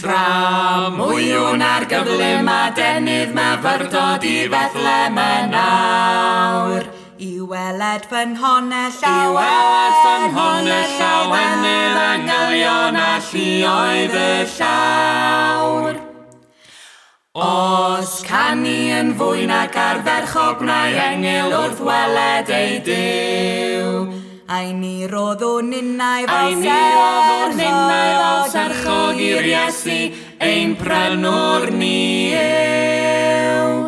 Tra mwywn ar gyflym a denydd myfyrdod I Fethlem yn awr. I weled fy nhonell llawenydd angylion a lluoedd y llawr. Os canu yn fwy nac ar ferchog wnau engil wrth weled ei Duw. Ai ni roddwn ninnau fel serchog i'r Iesu, ein prynwr ni yw.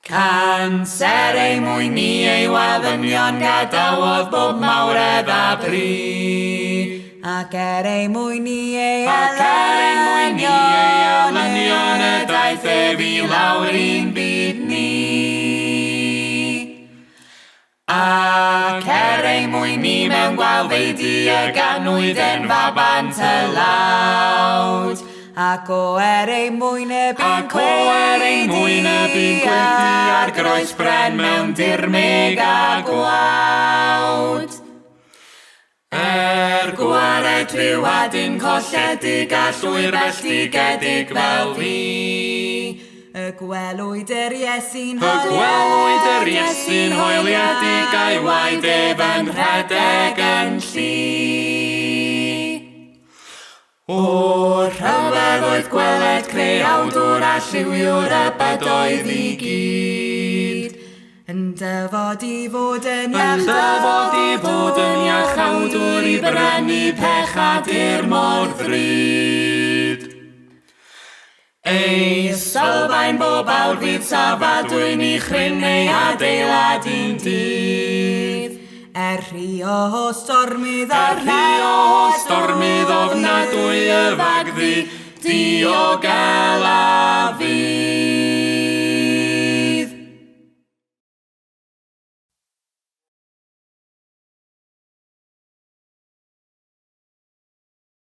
Canser ei mwyn ni ei weddynion gadawodd bob mawredd a bri. Ac ei mwyn ni ei elynion y daeth fi lawr i'n byd ni. Ac ei mwyn ni mewn gwalfeidi y ganwyd yn fabant y lawd. Ac ei mwyn y bu'n gweithdi ar groes bren mewn dirmig a gwawd. Gwared rhyw adyn colledig a llwyr belldigedig fel fi. Y gwelwyd yr Iesu'n hoeliedig a'i waed ef yn rhedeg yn llu. O rhyfedd oedd gweled creawdwr a lliwiwr y bydoedd I gyd. Yn dyfod I fod yn iachawdwr I brynu pechadur mor ddrud. Ei sylfaen bob awr fydd safadwy'n I chryn ei adeilad i'n dydd. Rhio stormydd ofnadwy y fagddi diogel a fi.